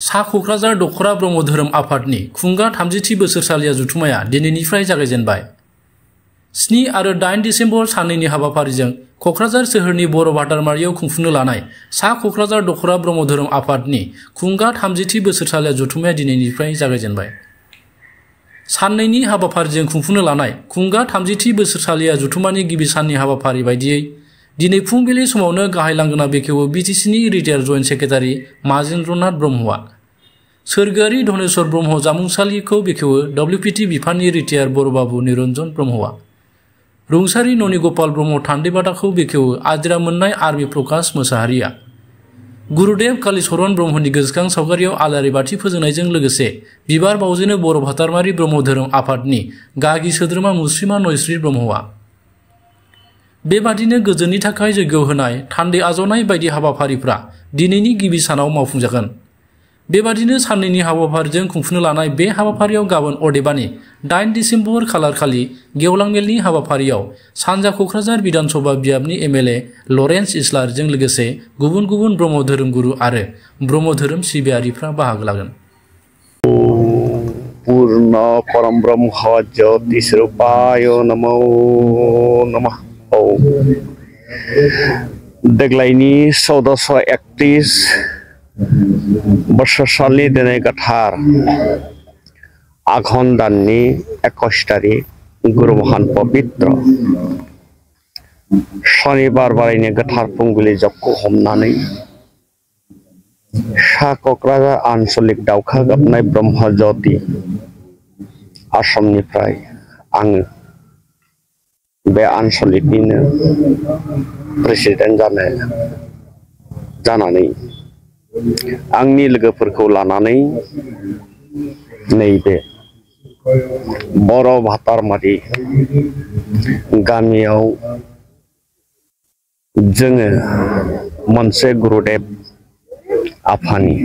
सा क'क्राझार दख'रा ब्रह्म धोरोम आफादनि खुंगा 30थि बोसोरसालिया जथुमाया दिनैनिफ्राय जागायजेनबाय। 7 आरो 8 डिसेम्बर साननैनि हाबाफारिजों क'क्राझार सोहोरनि बर' भाटारमारियाव खुंफुंनो लानाय सा क'क्राझार दख'रा ब्रह्म धोरोम आफादनि खुंगा 30थि बोसोरसालिया जथुमाया दिनैनिफ्राय जागायजेनबाय। साननैनि हाबाफारिजों खुंफुंनो लानाय खुंगा 30थि बोसोरसालिया जथुमानि गिबि साननि हाबाफारि बायदियै दिनै फुंबिलि समावनो गाहाय लांगोना बेखेवो बिटिसिनि रिटायार्ड जइन्ट सेक्रेटारि माजेन्द्रनाथ ब्रह्मआ। सोरगोआरि धनेश्वर ब्रह्म जामुंसालिखौ बेखेवो डब्लिउपिटि बिफाननि रिटायार्ड बरबाबु निरन्जन ब्रह्मआ। रुंसारि ननि गपाल ब्रह्म थान्दैबादाखौ बेखेवो आजिरा मोननाय आरबि प्रकाश मोसाहारिया। गुरुदेव कालीचरण ब्रह्मनि गोसोखां सावगारियाव आलारि बाथि फोजोंनायजों लोगोसे बिबार बावजेनो बर' भाटारमारि ब्रह्म धोरोम आफादनि गागि सोद्रोमा मुस्रिमा नयस्रि ब्रह्मआ। बेबादिनो गोजोननि थाखाय जयग होनाय थान्दै आजावनाय बायदि हाबाफारिफ्रा दिनैनि गिबि सानाव मावफुंजागोन। बेबादिनो साननैनि हाबाफारिजों खुंफुंनो लानाय बे हाबाफारियाव गाबोन अदेबानि 8 डिसेम्बर खालारखालि गेवलां मेलनि हाबाफारियाव सानजा क'क्राझार बिधानसभा बियाबनि एमएलए लरेन्स इस्लारिजों लोगोसे गुबुन गुबुन ब्रह्म धोरोम गुरु आरो ब्रह्म धोरोम सिबियारिफ्रा बाहागो लागोन। पूर्ण परम ब्रह्म ज्योतिस्वरूपाय नमो नमः। देग्लायनि 1431 बोसोरसालि दिनै गोथार आघन दाननि 21 तारिख गुरु महान पवित्र शनिबार बारायनि गोथार फुंबिलि जगखौ हमनानै सा क'क्राझार आन्चलिक दावखा गाबनाय ब्रह्म ज्योति आश्रमनिफ्राय आङो बे आन्चलिकनिनो प्रेसिडेन्ट जानानै आंनि लोगोफोरखौ लानानै नैबे बर' भाटारमारि गामियाव जोङो मोनसे गुरुदेव आफानि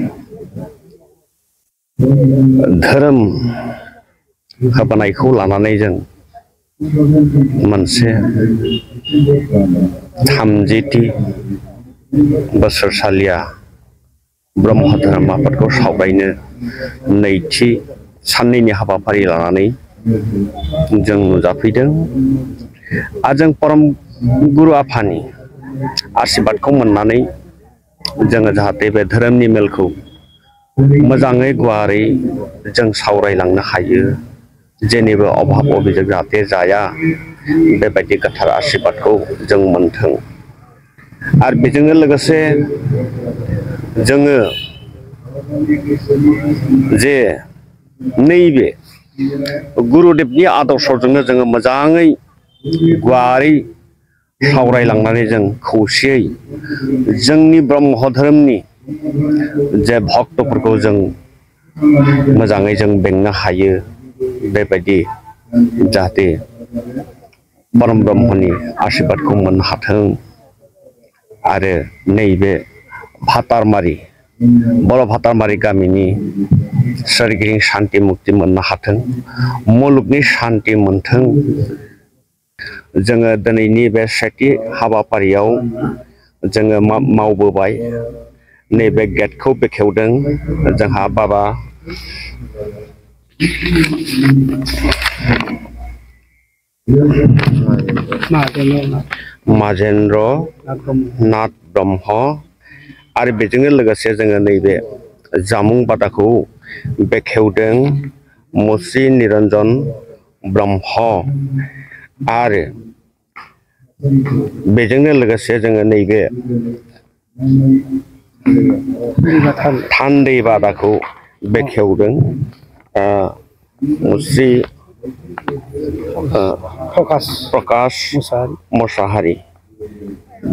धोरोम होबोनायखौ लानानै जों मोनसे 30थि बोसोरसालिया ब्रह्म धोरोम आफादखौ सावरायनो नैथि साननैनि हाबाफारि लानानै जों नुजाफैदों आरो जों परम गुरु आफानि आशीर्बादखौ मोननानै जोङो जाहाथे बे धोरोमनि मेलखौ मोजाङै गुवारै जों सावरायलांनो हायो, जेनिबो अभाब अभियोग जाहाथे जाया, बेबायदि गोथार आशीर्बादखौ जों मोनथों। आरो बेजोंनो लोगोसे जोङो जे नैबे गुरुदेवनि आदर्शजोंनो जोङो मोजाङै गुवारै सावरायलांनानै जों खौसेयै जोंनि ब्रह्म धोरोमनि जे भक्तफोरखौ जों मोजाङै जों बेंनो हायो, बेबायदि जाहाथे परम ब्रह्मनि आशीर्बादखौ मोननो हाथों आरो नैबे भाटारमारि बर' भाटारमारि गामिनि सोरगिदिं शान्ति मुक्ति मोननो हाथों, मुलुगनि शान्ति मोनथों। जोङो दिनैनि बे सेथि हाबाफारियाव जोङो मावबोबाय। नैबे गेटखौ बेखेवदों जोंहा बाबा माजेन्द्र नाथ ब्रह्म आरो बेजोंनो लोगोसे जोङो नैबे जामुं बादाखौ बेखेवदों मुस्रि निरन्जन ब्रह्म आरो बेजोंनो लोगोसे जोङो नैबे थान्दै बादाखौ बेखेवदों मुस्रि प्रकाश मोसाहारि।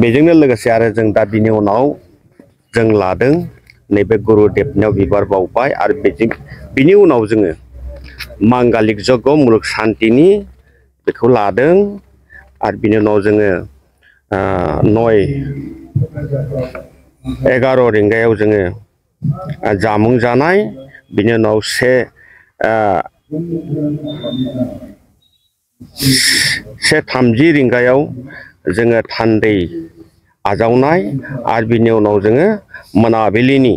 बेजोंनो लोगोसे आरो जों दा बिनि उनाव जों लादों नैबे गुरुदेवनियाव बिबार बावबाय आरो बिनि उनाव जोङो मांगालिक जग्य मुलुग शान्तिनि बेखौ लादों आरो बिनि उनाव जोङो 9-11 रिंगायाव जोङो जामुं जानाय, बिनि उनाव 1:30 रिंगायाव जोङो थान्दै आजावनाय आरो बिनि उनाव जोङो मोनाबिलिनि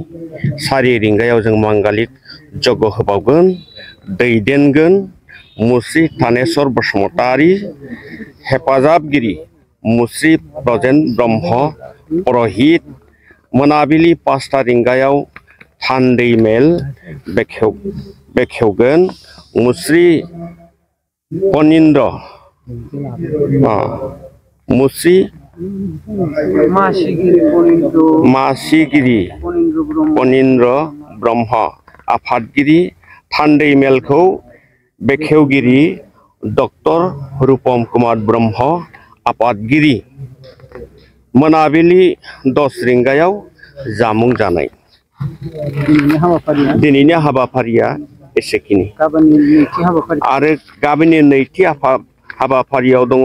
4 रिंगायाव जों मांगालिक जग्य होबावगोन दैदेनगोन मुस्रि थानेश्वर बसुमतारी हेफाजाबगिरि मुस्रि ब्रजेन ब्रह्म पुरहित मोनाबिलि 5 रिंगायाव थान्दै मेल बेखेवगोन मुस्रि पनिन्द्र मुस्रि मासिगिरि पनिन्द्र ब्रह्म आफादगिरि थान्दै मेलखौ बेखेवगिरि डक्टर रूपम कुमार ब्रह्म आफादगिरि मोनाबिलि 10 रिंगायाव जामुं जानाय दिनैनि हाबाफारिया एसेखिनि आरो गाबोननि नैथि हाबाफारियाव दङ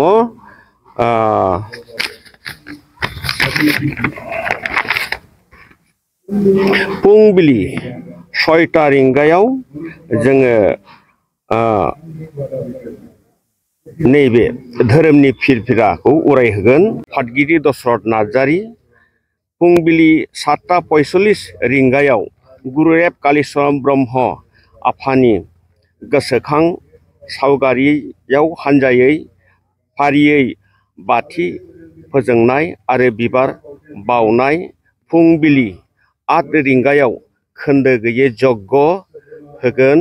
फुंबिलि 6 रिंगायाव जोङो नैबे धोरोमनि फिरफिराखौ उरायहोगोन आफादगिरि दशरथ नार्जारी फुंबिलि 7:45 रिंगायाव गुरुदेव कालीचरण ब्रह्म आफानि गोसोखां सावगारियाव हानजायै फारियै बाथि फोजोंनाय आरो बिबार बावनाय फुंबिलि 8 रिंगायाव खोन्दो गैयै जग्य होगोन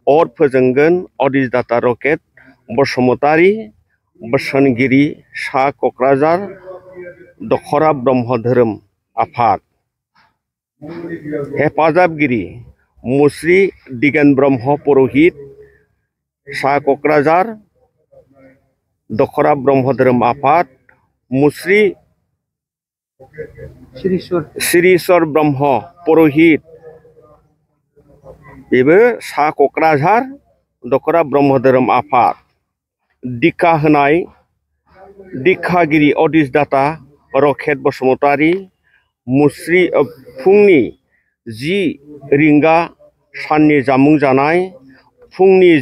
अर फोजोंगोन अधिष्ठाता रकेट बसुमतारी बोसोनगिरि सा क'क्राझार दखरा ब्रह्म धोरोम आफाद हेफाजाबगिरि मुस्रि दिगेन ब्रह्म पुरहित सा क'क्राझार दखरा ब्रह्म धोरोम आफाद मुस्रि श्रीश्वर ब्रह्म पुरहित बेबो सा क'क्राझार दखरा ब्रह्म धोरोम आफाद दिखा होनाय दिखागिरि अधिष्ठाता रकेट बसुमतारी मुस्रि फुंनि 10 रिंगा साननि जामुं जानाय फुंनि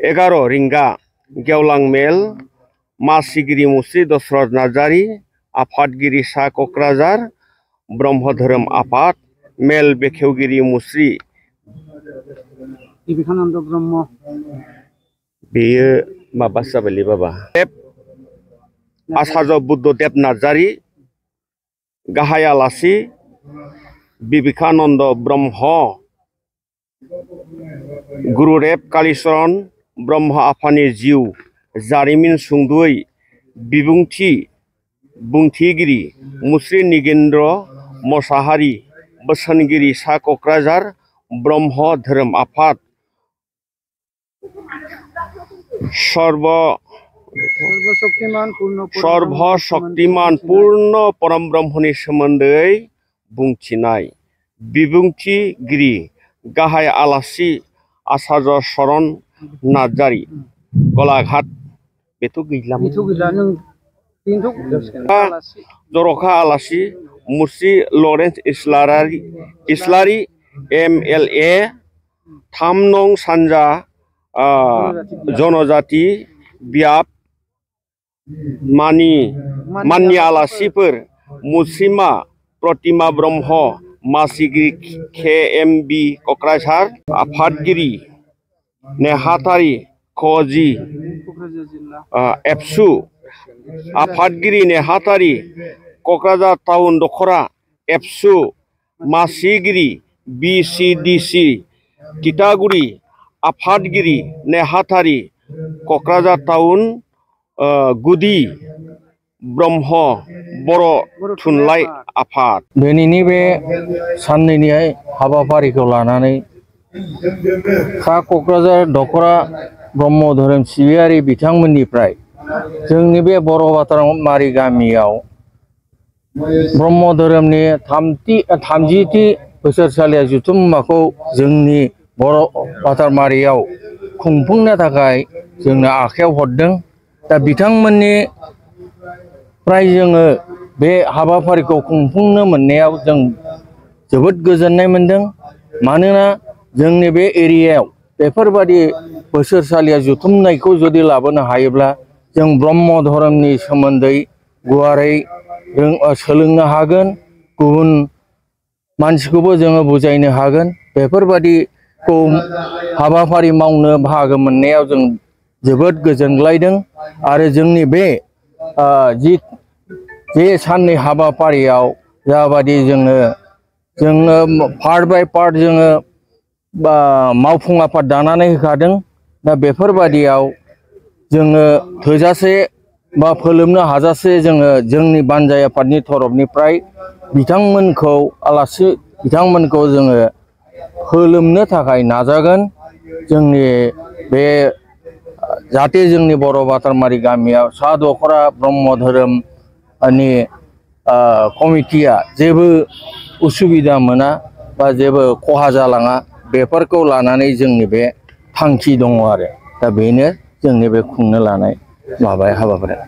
11 रिंगा गेवलां मेल मासिगिरि मुस्रि दशरथ नार्जारी आफादगिरि सा क'क्राझार ब्रह्म धोरोम आफाद मेल बेखेवगिरि मुस्रि बिवेकानन्द ब्रह्म बेयो माबा जाबायलै बाबा आचार्य बुद्धदेव नार्जारी गाहाय आलासि बिवेकानन्द ब्रह्म गुरुदेव कालीचरण ब्रह्म आफानि जिउ जारिमिन सुंद'यै बुंथिगिरि मुस्रि निगेन्द्र मोसाहारी बोसोनगिरि सा क'क्राझार ब्रह्म धोरोम आफाद सर्वशक्तिमान पूर्ण परम ब्रह्मनि सोमोन्दै बुंथिनाय बिबुंथिगिरि गाहाय आलासि आचार्य शरण नार्जारी गलाघाट बेथ' गैला जर'खा आलासि मुस्रि लरेन्स इस्लारि MLA 3 नं सानजा जनजाति बियाब माननि आलासिफोर मुस्रिमा प्रतिमा ब्रह्म मासिगिरि KMB क'क्राझार आफादगिरि नेहाथारि क'जी एबसु आफादगिरि नेहाथारि क'क्राझार टाउन दखरा एबसु मासिगिरि BCDC तितागुरि आफादगिरि नेहाथारि क'क्राझार टाउन गुदि ब्रह्म बर' थुनलाइ आफाद दिनैनि बे साननैनि हाबाफारिखौ लानानै सा क'क्राझार दखरा ब्रह्म धोरोम सिबियारि बिथांमोननिफ्राय जोंनि बे बर' बाटारमारि गामियाव ब्रह्म धोरोमनि 30थि बोसोरसालिया जथुम्माखौ जोंनि बर' बाटारमारियाव खुंफुंनो थाखाय जोंनो आखायाव हरदों दा बिथांमोननिफ्राय जोङो बे हाबाफारिखौ खुंफुंनो मोननायाव जों जोबोद गोजोननाय मोनदों मानोना जोंनि बे एरियायाव बेफोरबादि बोसोरसालिया जथुमनायखौ जुदि लाबोनो हायोब्ला जों ब्रह्म धोरोमनि सोमोन्दै गुवारै सोलोंनो हागोन, गुबुन मानसिखौबो जोङो बुजायनो हागोन। बेफोरबादिखौ हाबाफारि मावनो बाहागो मोननायाव जों जोबोद गोजोनग्लायदों आरो जोंनि बे जे साननि हाबाफारियाव जाबादि जोंनो पार्ट बाय पार्ट जोङो मावफुं आफाद दानानै होखादों। दा बेफोरबादियाव जोङो थोजासे बा फोलोमनो हाजासे जोङो जोंनि बानजाय आफादनि तरफनिफ्राय बिथांमोनखौ जोङो फोलोमनो थाखाय नाजागोन। जोंनि बे जाहाथे जोंनि बर' बातारमारि गामियाव सा दख'रा ब्रह्म धोरोमनि कमिटिया जेबो उसुबिदा मोना बा जेबो खहा जालाङा, बेफोरखौ लानानै जोंनि बे थांखि दङ आरो। दा बेनो जोंनि बे खुंनो लानाय हाबाफारिया।